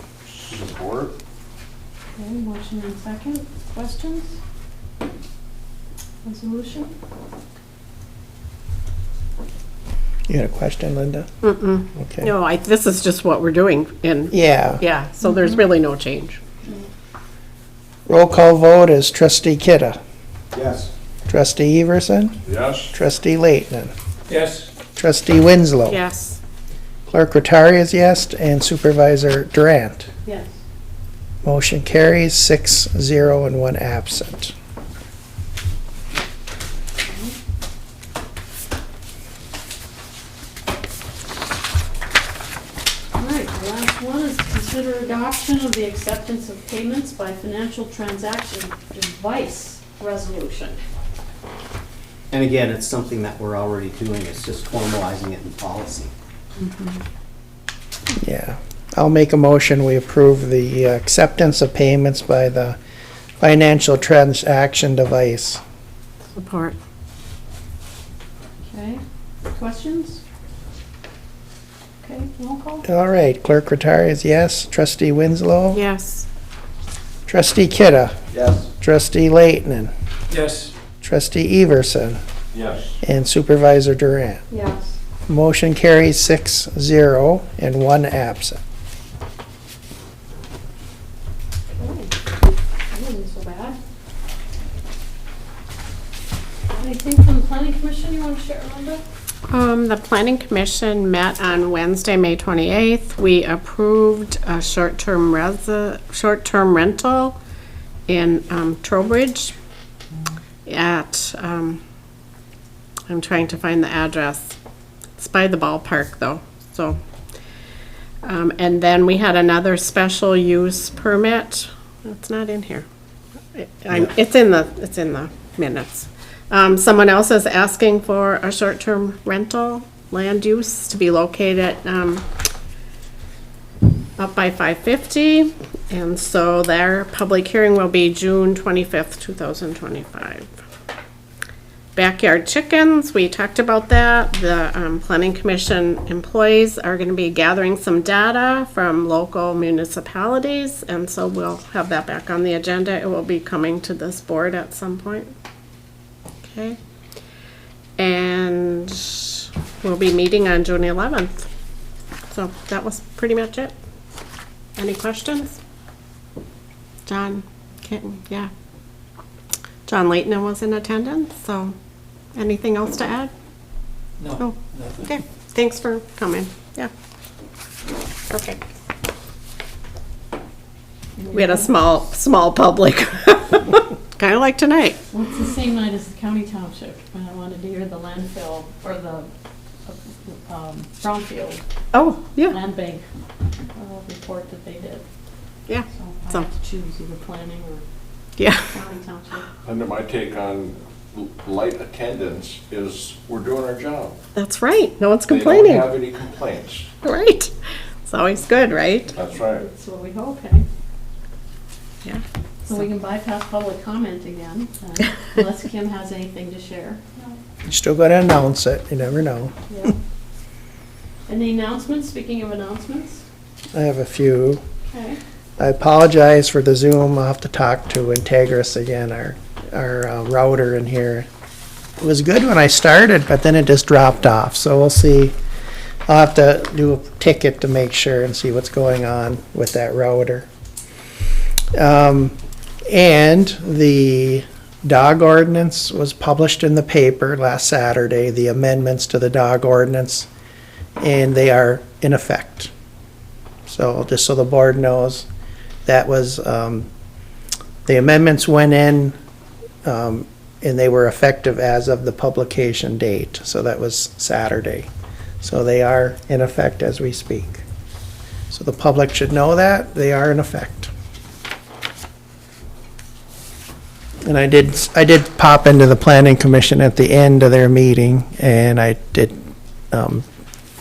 Support? Okay, motion and second. Questions? Resolution? You had a question, Linda? Mm-mm. Okay. No, this is just what we're doing in, Yeah. yeah, so there's really no change. Roll call vote is trustee Kidda, Yes. trustee Everson, Yes? trustee Leighton, Yes. trustee Winslow. Yes. Clerk Rattari is yes, and Supervisor Durant. Yes. Motion carries 6-0 and 1 absent. All right, the last one is consider adoption of the acceptance of payments by financial transaction device resolution. And again, it's something that we're already doing, it's just formalizing it in policy. Yeah. I'll make a motion, we approve the acceptance of payments by the financial transaction device. Support. Okay, questions? Okay, roll call? All right, Clerk Rattari is yes, trustee Winslow, Yes. trustee Kidda, Yes. trustee Leighton, Yes. trustee Everson, Yes. and Supervisor Durant. Yes. Motion carries 6-0 and 1 absent. Okay, that wasn't so bad. Anything from the planning commission you want to share, Linda? The planning commission met on Wednesday, May 28th. We approved a short-term rental in Trowbridge at, I'm trying to find the address. It's by the ballpark though, so. And then we had another special use permit. It's not in here. It's in the minutes. Someone else is asking for a short-term rental land use to be located up by 550. And so their public hearing will be June 25th, 2025. Backyard chickens, we talked about that. The planning commission employees are going to be gathering some data from local municipalities, and so we'll have that back on the agenda. It will be coming to this board at some point. Okay. And we'll be meeting on June 11th. So that was pretty much it. Any questions? John Kitten, yeah. John Leighton was in attendance, so anything else to add? No, Oh, nothing. okay, thanks for coming, yeah. Okay. We had a small public, kind of like tonight. Well, it's the same night as the county township, and I wanted to hear the landfill, or the brownfield Oh, yeah, land bank report that they did. yeah, So So- I have to choose either planning or yeah, county township. Under my take on light attendance is we're doing our job. that's right, no one's They complaining, don't have any complaints. right? It's always good, right? That's right. That's what we hope, eh? Yeah. So we can bypass public comment again, unless Kim has anything to share. You still gotta announce it, you never know. Yeah. Any announcements? Speaking of announcements? I have a few. Okay. I apologize for the Zoom. I'll have to talk to Integris again, our router in here. It was good when I started, but then it just dropped off, so we'll see. I'll have to do a ticket to make sure and see what's going on with that router. And the dog ordinance was published in the paper last Saturday, the amendments to the dog ordinance, and they are in effect. So just so the board knows, that was, the amendments went in, and they were effective as of the publication date. So that was Saturday. So they are in effect as we speak. So the public should know that they are in effect. And I did pop into the planning commission at the end of their meeting, and I did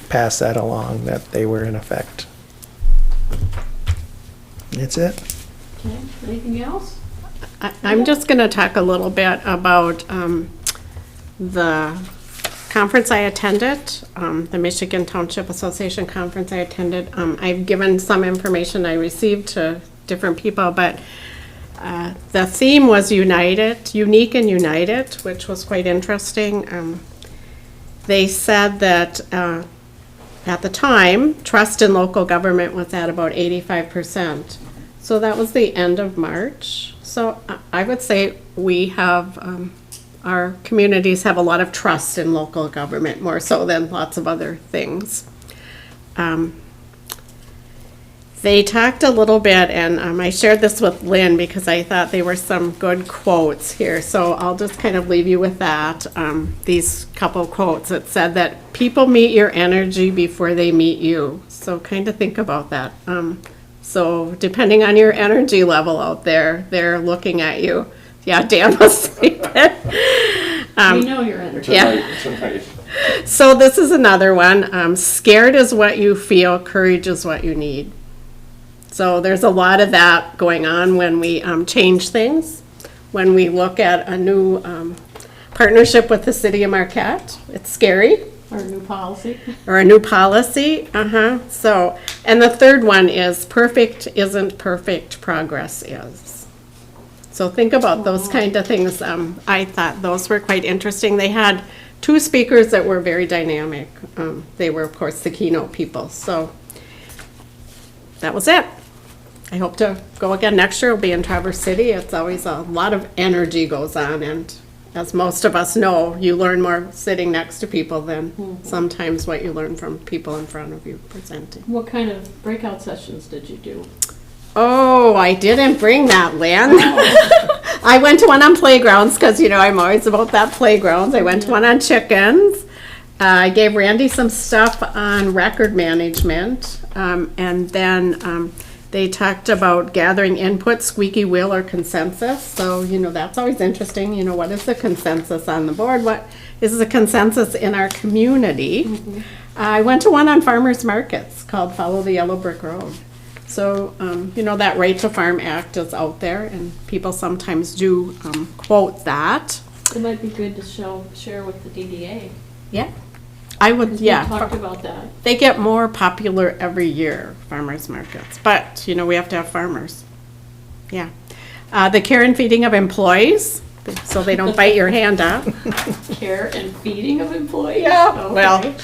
pass that along, that they were in effect. That's it. Okay, anything else? I'm just going to talk a little bit about the conference I attended, the Michigan Township Association conference I attended. I've given some information I received to different people, but the theme was unique and united, which was quite interesting. They said that at the time, trust in local government was at about 85%. So that was the end of March. So I would say we have, our communities have a lot of trust in local government, more so than lots of other things. They talked a little bit, and I shared this with Lynn because I thought they were some good quotes here. So I'll just kind of leave you with that. These couple quotes. It said that people meet your energy before they meet you. So kind of think about that. So depending on your energy level out there, they're looking at you. Yeah, Dan was saying that. We know your energy. Yeah. Tonight. So this is another one. Scared is what you feel. Courage is what you need. So there's a lot of that going on when we change things. When we look at a new partnership with the city of Marquette, it's scary. Or a new policy. Or a new policy. So, and the third one is perfect isn't perfect, progress is. So think about those kind of things. I thought those were quite interesting. They had two speakers that were very dynamic. They were, of course, the keynote people. So that was it. I hope to go again next year. It'll be in Traverse City. It's always a lot of energy goes on, and as most of us know, you learn more sitting next to people than sometimes what you learn from people in front of you presenting. What kind of breakout sessions did you do? Oh, I didn't bring that, Lynn. I went to one on playgrounds because, you know, I'm always about that playgrounds. I went to one on chickens. I gave Randy some stuff on record management, and then they talked about gathering input, squeaky wheel or consensus. So, you know, that's always interesting. You know, what is the consensus on the board? What is the consensus in our community? I went to one on farmers markets called Follow the Yellow Brick Road. So, you know, that Right to Farm Act is out there, and people sometimes do quote that. It might be good to share with the DDA. Yeah. I would, We yeah. talked about that. They get more popular every year, farmers markets. But, you know, we have to have farmers. Yeah. The care and feeding of employees, so they don't bite your hand off. Care and feeding of employees? Yeah, Okay. well,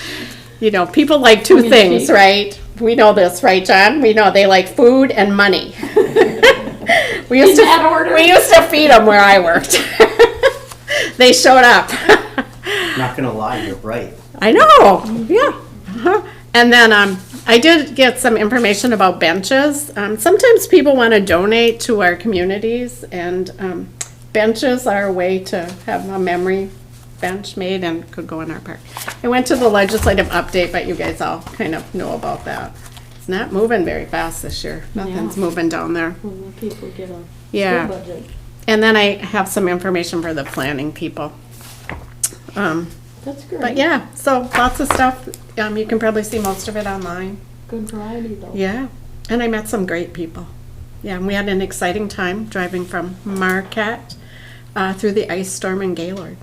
you know, people like two things, Communicate. right? We know this, right, John? We know they like food and money. We used In that order? We used to feed them where I worked. They showed up. Not gonna lie, you're right. I know, yeah. And then I did get some information about benches. Sometimes people want to donate to our communities, and benches are a way to have a memory bench made and could go in our park. I went to the legislative update, but you guys all kind of know about that. It's not moving very fast this year. Nothing's Yeah. moving down there. When people get a Yeah. school budget. And then I have some information for the planning people. That's great. But yeah, so lots of stuff. You can probably see most of it online. Good variety though. Yeah, and I met some great people. Yeah, and we had an exciting time driving from Marquette through the ice storm in Gaylord.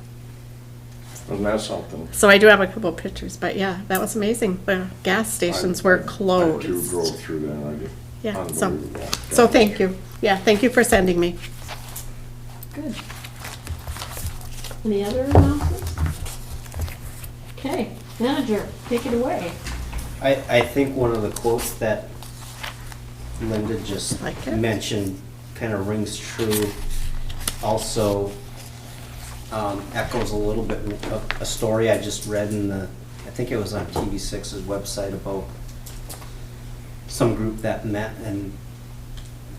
Wasn't that something? So I do have a couple of pictures, but yeah, that was amazing. The gas stations were I too closed. drove through there, and I did. Yeah, so, Unbelievable. so thank you. Yeah, thank you for sending me. Good. Any other announcements? Okay, manager, take it away. I think one of the quotes that Linda just Like it? mentioned kind of rings true. Also echoes a little bit of a story I just read in the, I think it was on TV6's website, about some group that met and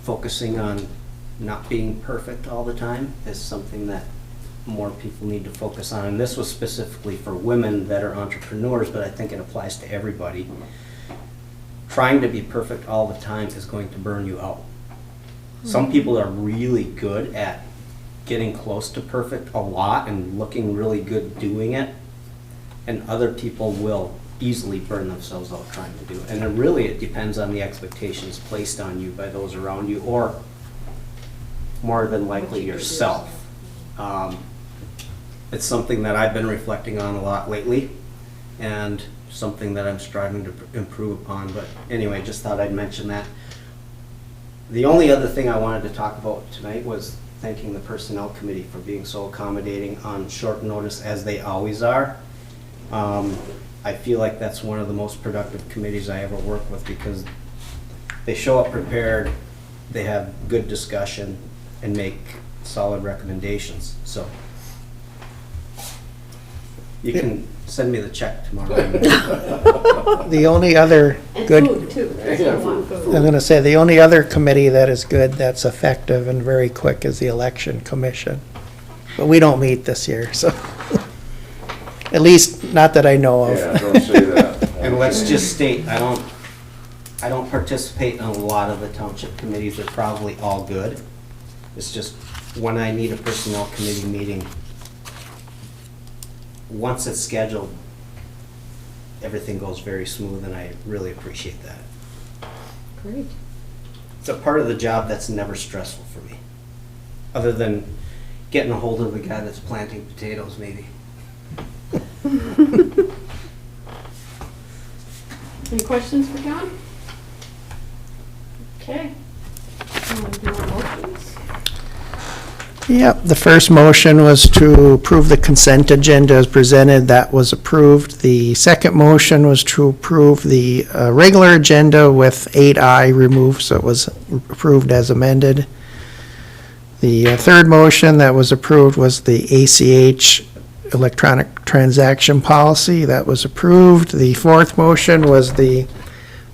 focusing on not being perfect all the time is something that more people need to focus on. And this was specifically for women that are entrepreneurs, but I think it applies to everybody. Trying to be perfect all the time is going to burn you out. Some people are really good at getting close to perfect a lot and looking really good doing it, and other people will easily burn themselves out trying to do it. And then really it depends on the expectations placed on you by those around you, or more than likely yourself. It's something that I've been reflecting on a lot lately, and something that I'm striving to improve upon. But anyway, just thought I'd mention that. The only other thing I wanted to talk about tonight was thanking the Personnel Committee for being so accommodating on short notice, as they always are. I feel like that's one of the most productive committees I ever work with, because they show up prepared, they have good discussion, and make solid recommendations. So you can send me the check tomorrow. The only other And good, food too. There's Yeah, a lot of food. food. I'm gonna say, the only other committee that is good, that's effective and very quick, is the Election Commission. But we don't meet this year, so, at least not that I know of. Yeah, don't say that. And let's just state, I don't participate in a lot of the township committees. They're probably all good. It's just when I need a personnel committee meeting, once it's scheduled, everything goes very smooth, and I really appreciate that. Great. It's a part of the job that's never stressful for me, other than getting a hold of the guy that's planting potatoes, maybe. Any questions for John? Okay. Do our motions? Yep, the first motion was to approve the consent agenda as presented. That was approved. The second motion was to approve the regular agenda with 8I removed, so it was approved as amended. The third motion that was approved was the ACH electronic transaction policy. That was approved. The fourth motion was the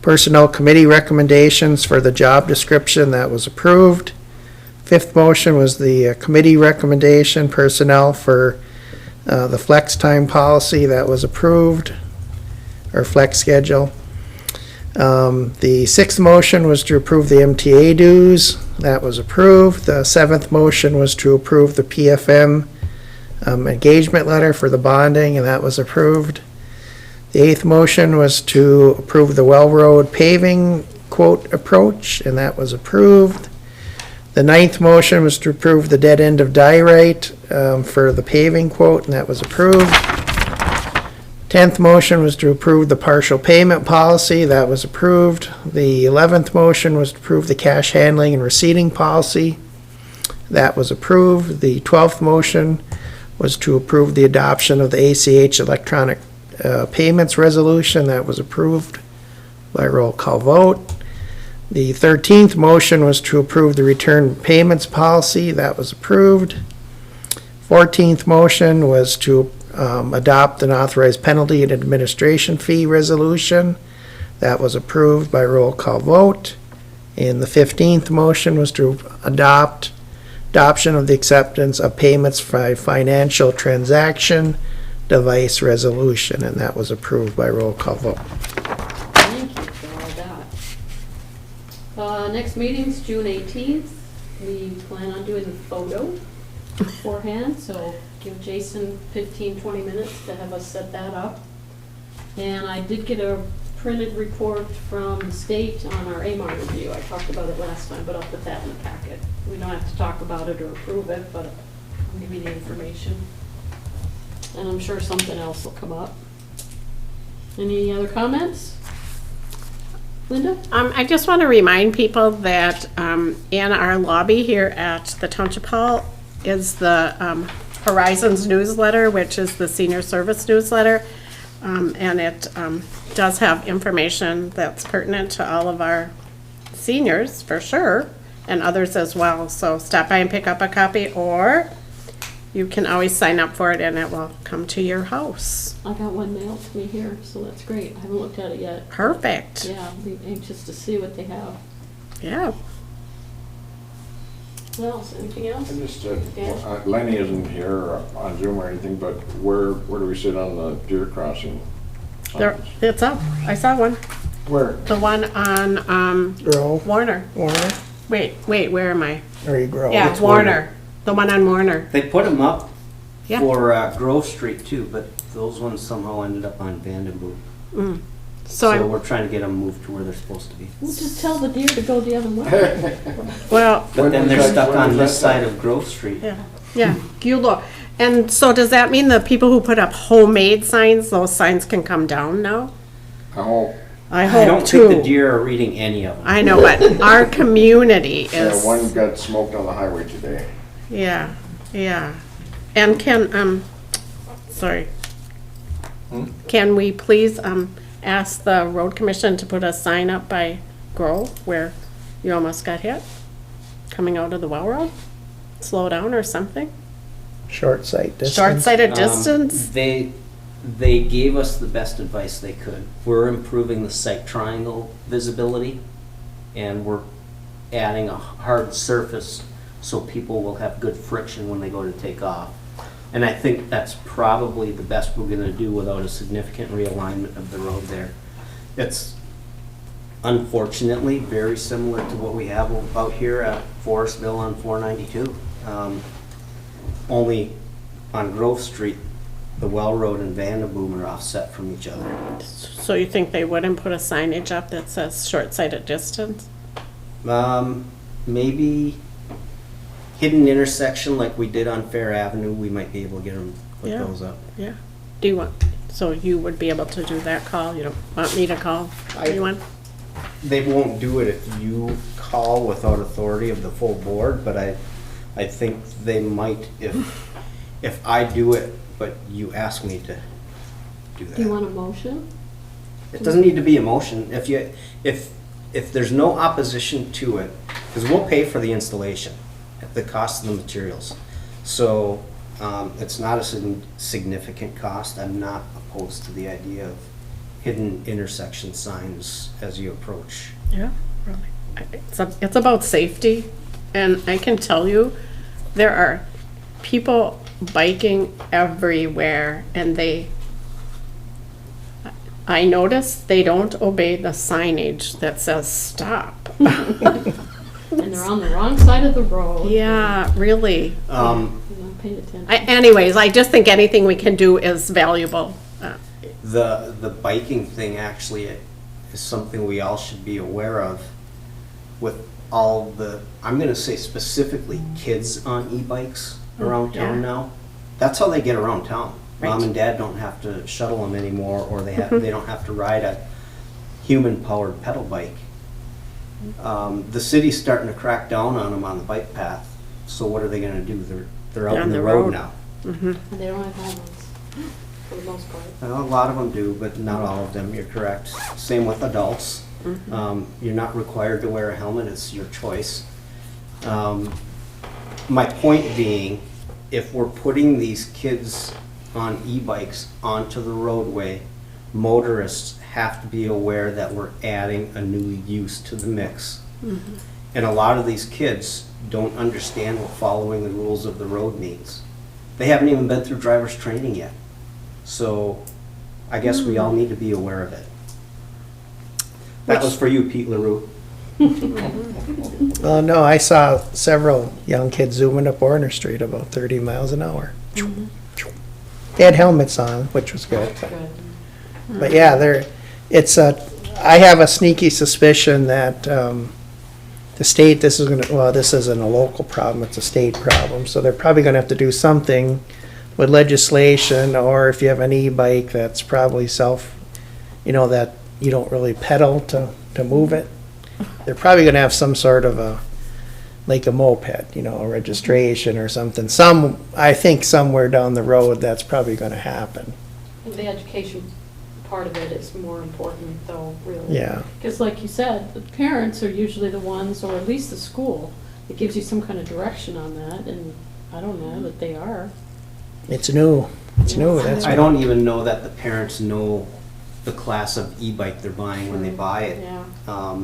personnel committee recommendations for the job description. That was approved. Fifth motion was the committee recommendation personnel for the flex time policy. That was approved, or flex schedule. The sixth motion was to approve the MTA dues. That was approved. The seventh motion was to approve the PFM engagement letter for the bonding, and that was approved. The eighth motion was to approve the Well Road paving quote approach, and that was approved. The ninth motion was to approve the dead end of diorite for the paving quote, and that was approved. 10th motion was to approve the partial payment policy. That was approved. The 11th motion was to approve the cash handling and receipting policy. That was approved. The 12th motion was to approve the adoption of the ACH electronic payments resolution. That was approved by roll call vote. The 13th motion was to approve the return payments policy. That was approved. 14th motion was to adopt an authorized penalty and administration fee resolution. That was approved by roll call vote. And the 15th motion was to adoption of the acceptance of payments by financial transaction device resolution, and that was approved by roll call vote. Thank you for all that. Next meeting's June 18th. We plan on doing the photo beforehand, so give Jason 15, 20 minutes to have us set that up. And I did get a printed report from the state on our AMAR review. I talked about it last time, but I'll put that in the packet. We don't have to talk about it or approve it, but I'll give you the information. And I'm sure something else will come up. Any other comments? Linda? I just want to remind people that in our lobby here at the Township Hall is the Horizons newsletter, which is the senior service newsletter. And it does have information that's pertinent to all of our seniors, for sure, and others as well. So stop by and pick up a copy, or you can always sign up for it and it will come to your house. I got one mailed to me here, so that's great. I haven't looked at it yet. Perfect. Yeah, I'll be anxious to see what they have. Yeah. What else? Anything else? I just, Yeah. Lenny isn't here on Zoom or anything, but where do we sit on the deer crossing? There, it's up. I saw one. Where? The one on Grove, Warner. Warner, Wait, where am I? or you Grove? Yeah, It's Warner. The one on Warner. They put them up Yeah. for Grove Street too, but those ones somehow ended up on Vandenboom. So I'm, we're trying to get them moved to where they're supposed to be. We'll just tell the deer to go the other way. well, But then they're was that- stuck when on was this that? side of Grove Street. yeah, you look. And so does that mean the people who put up homemade signs, those signs can come down now? I hope, I I hope don't too. think the deer are reading any of them. I know, but our community is. one got smoked on the highway today. Yeah, yeah. And can, sorry. Can we please, ask the road commission to put a sign up by Grove where you almost got hit? Coming out of the well road? Slow down or something? Short sight distance. Short-sighted distance? They gave us the best advice they could. We're improving the sight triangle visibility, and we're adding a hard surface so people will have good friction when they go to take off. And I think that's probably the best we're gonna do without a significant realignment of the road there. It's unfortunately very similar to what we have out here at Forestville on 492. Only on Grove Street, the Well Road and Vandenboom are offset from each other. So you think they wouldn't put a signage up that says short-sighted distance? Maybe hidden intersection like we did on Fair Avenue, we might be able to get them, put Yeah. those up. Yeah. Do you want, so you would be able to do that call? You don't want me to call anyone? They won't do it if you call without authority of the full board, but I think they might if I do it, but you ask me to do that. Do you want a motion? It doesn't need to be a motion. If there's no opposition to it, because we'll pay for the installation at the cost of the materials. So it's not a significant cost. I'm not opposed to the idea of hidden intersection signs as you approach. Yeah, really. It's about safety, and I can tell you, there are people biking everywhere, and I notice they don't obey the signage that says stop. And they're on the wrong side of the road. Yeah, really. You're not paying attention. Anyways, I just think anything we can do is valuable. The biking thing actually is something we all should be aware of with all the, I'm gonna say specifically kids on e-bikes around town yeah. now. That's how they get around town. Mom Right. and dad don't have to shuttle them anymore, or they don't have to ride a human-powered pedal bike. The city's starting to crack down on them on the bike path, so what are they gonna do? They're out On in the the road road. now. And they don't have helmets, for the most part. A lot of them do, but not all of them, you're correct. Same with adults. You're not required to wear a helmet, it's your choice. My point being, if we're putting these kids on e-bikes onto the roadway, motorists have to be aware that we're adding a new use to the mix. And a lot of these kids don't understand what following the rules of the road means. They haven't even been through driver's training yet. So I guess we all need to be aware of it. That was for you, Pete LaRue. Well, no, I saw several young kids zooming up Warner Street about 30 miles an hour. They had helmets on, which was good. Good. But yeah, I have a sneaky suspicion that the state, this isn't a local problem, it's a state problem. So they're probably gonna have to do something with legislation, or if you have an e-bike that's probably that you don't really pedal to move it, they're probably gonna have some sort of like a moped, a registration or something. I think somewhere down the road, that's probably gonna happen. The education part of it is more important though, really. Yeah. Because like you said, the parents are usually the ones, or at least the school, that gives you some kind of direction on that, and I don't know that they are. It's new. It's new, that's I don't even know that the parents know the class of e-bike they're buying when they buy it. Yeah.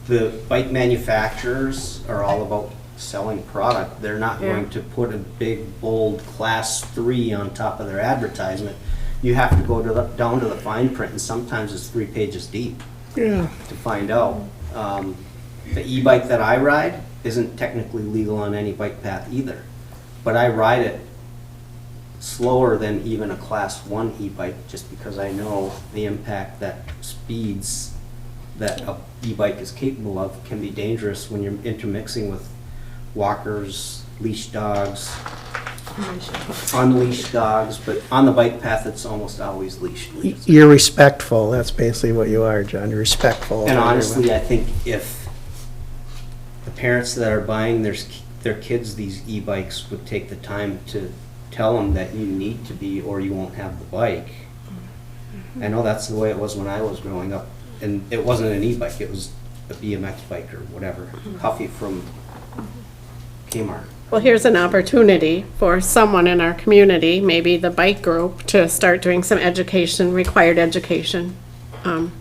The bike manufacturers are all about selling product. They're not Yeah. going to put a big, bold Class 3 on top of their advertisement. You have to go down to the fine print, and sometimes it's 3 pages deep Yeah. to find out. The e-bike that I ride isn't technically legal on any bike path either, but I ride it slower than even a Class 1 e-bike, just because I know the impact that speeds that a e-bike is capable of can be dangerous when you're intermixing with walkers, leash dogs, unleashed dogs, but on the bike path, it's almost always leashed. You're respectful, that's basically what you are, John, you're respectful. of And everyone. honestly, I think if the parents that are buying their kids these e-bikes would take the time to tell them that you need to be, or you won't have the bike. I know that's the way it was when I was growing up, and it wasn't an e-bike, it was a BMX bike or whatever, Huffy from Kmart. Well, here's an opportunity for someone in our community, maybe the bike group, to start doing some education, required education. And,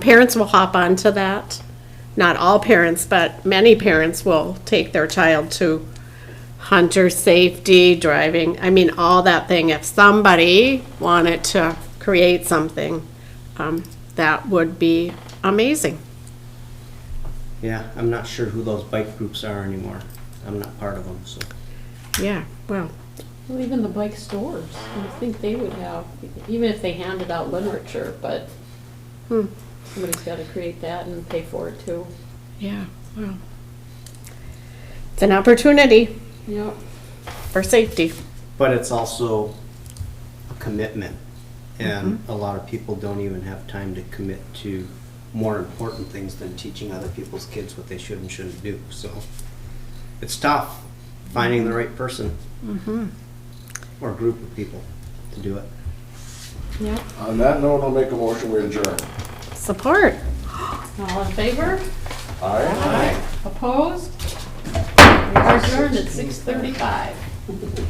parents will hop onto that. Not all parents, but many parents will take their child to hunter safety, driving, all that thing. If somebody wanted to create something, that would be amazing. Yeah, I'm not sure who those bike groups are anymore. I'm not part of them, so. Yeah, well, Well, even the bike stores, I think they would have, even if they handed out literature, but somebody's got to create that and pay for it too. yeah, well. It's an opportunity Yep. for safety. But it's also a commitment, and a lot of people don't even have time to commit to more important things than teaching other people's kids what they should and shouldn't do, so. It's tough finding the right person or group of people to do it. Yep. On that note, I'll make a motion, we adjourn. Support. All in favor? Aye? Opposed? We are adjourned at 6:35.